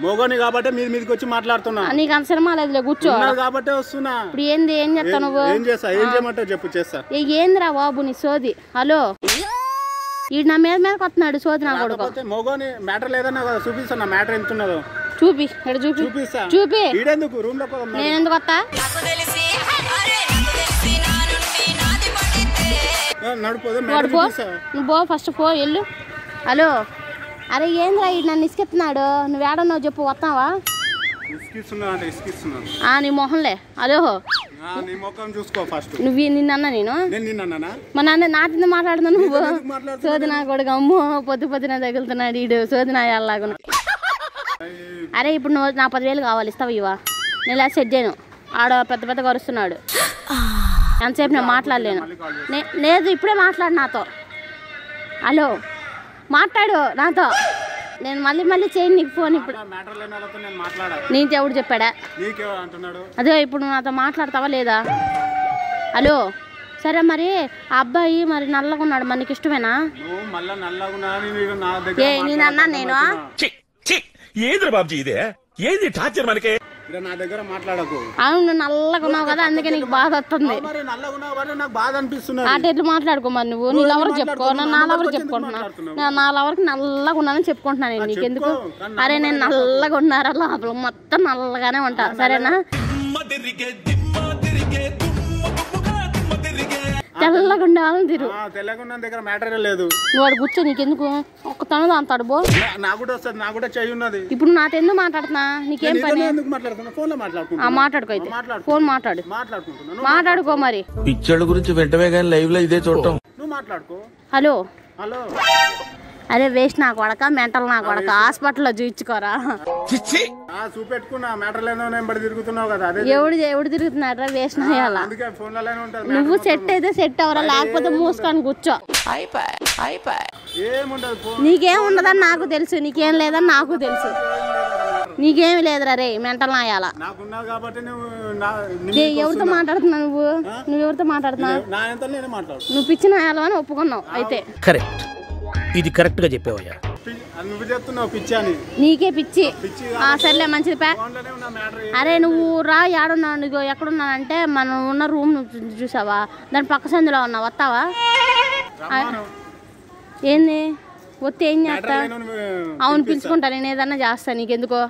మోగోని కాబట్టి మీదకి వచ్చి మాట్లాడుతున్నా. నీకు అంత సినిమా లేదులే కూర్చో కాబట్టి వస్తున్నా. ఇప్పుడు ఏంది ఏం చేస్తావు నువ్వు? ఏం చేయమంటావు చెప్పు. చేస్తా. ఏందిరా బాబు నీ సోది. హలో ఈ నా మీద కొత్తనాడు సోది నా కొడుకు. మోగోని మ్యాటర్ లేదన్నా కదా చూపిస్తా. నా మ్యాటర్ ఎంత ఉన్నదో చూపి చూపిస్తా. చూపి ఈడెందుకు రూమ్ లో నేను ఎందుకు వస్తా? నువ్వు ఫస్ట్ పో వెళ్ళు. హలో అరే ఏంద్రా ఈ నన్ను ఇసుకెత్తున్నాడు. నువ్వు ఏడన్నావు చెప్పు వస్తావా? నీ మొహంలే. హలో నువ్వు నిన్న నేను మా నాన్న నాటింది మాట్లాడుతున్నావు నువ్వు. సోది నా కొడుకు అమ్మో పొద్దున తగులుతున్నాడు ఈడు సోది నా ఎలాగా. అరే ఇప్పుడు నువ్వు నా 10,000 కావాలి ఇస్తావు ఇవా? నేను ఇలా సెట్ చేయను. ఆడ పెద్ద కరుస్తున్నాడు. ఎంతసేపు నేను మాట్లాడలేను. లేదు ఇప్పుడే మాట్లాడు నాతో. హలో మాట్లాడు నాతో. నేను మళ్ళీ చేయను నీకు ఫోన్. ఇప్పుడు నీకు ఎవడు చెప్పాడా? అదే ఇప్పుడు నువ్వు నాతో మాట్లాడతావా లేదా? హలో సరే మరి ఆ అబ్బాయి మరి నల్లగా ఉన్నాడు. మరి నీకు ఇష్టమేనా? నేను అన్నా నేను ఏంద్ర బాబుజీ ఇదే ఏంది టార్చర్ మనకి? నా దగ్గర మాట్లాడకు. అవును నల్లగా ఉన్నావు కదా అందుకే నీకు బాధ వస్తుంది. అటు ఎట్లు మాట్లాడుకో మరి నువ్వు. నీ లవర్కి చెప్పుకో. నా లవర్కి చెప్పుకుంటున్నా. నా లవర్కి నల్లగా ఉన్నానని చెప్పుకుంటున్నా నేను. నీకెందుకు? అరే నేను నల్లగా ఉన్నారా లోపల మొత్తం నల్లగానే ఉంటా సరేనా? తెల్లగా ఉండేవాళ్ళని తిరుగు. దగ్గర మ్యాటర్ లేదు. వాడు కూర్చో. నీకెందుకు? ఒక్క తనది అంతాడు బో. ఇప్పుడు నాతో ఎందుకు మాట్లాడుతున్నా? నీకేం పని? మాట్లాడుకో అయితే. ఫోన్ మాట్లాడుకో మరి. పిచ్చోళ్ళ గురించి వెంటనే కానీ లైవ్ లో ఇదే చూడటం. హలో అరే వేస్ట్ నా కొడక మెంటల్ నా కొడక హాస్పిటల్లో చూయించుకోరా. ఎవడు తిరుగుతున్నాడు వేస్ట్ నాయాల. నువ్వు సెట్ అయితే సెట్ అవరా లేకపోతే మూసుకొని కూర్చో. నీకేం ఉండదని నాకు తెలుసు. నీకేం లేదని నాకు తెలుసు. నీకేమి లేదురా రే మెంటల్ నాయాల. ఎవరితో మాట్లాడుతున్నావు నువ్వు ఎవరితో మాట్లాడుతున్నావు? నువ్వు పిచ్చి నాయాల అని ఒప్పుకున్నావు అయితే. కరెక్ట్. ఇది కరెక్ట్ గా చెప్పావయ్యా. నీకే పిచ్చి. సర్లే మంచిది పే. అరే నువ్వు రా ఏడున్నావు? నువ్వు ఎక్కడున్నానంటే మనం ఉన్న రూమ్ చూసావా? దాని పక్క సందులో ఉన్నావు. వస్తావా? ఏంది వస్తే ఏం చేస్తా? అవును పిలుచుకుంటా. నేను ఏదన్నా చేస్తా. నీకెందుకో?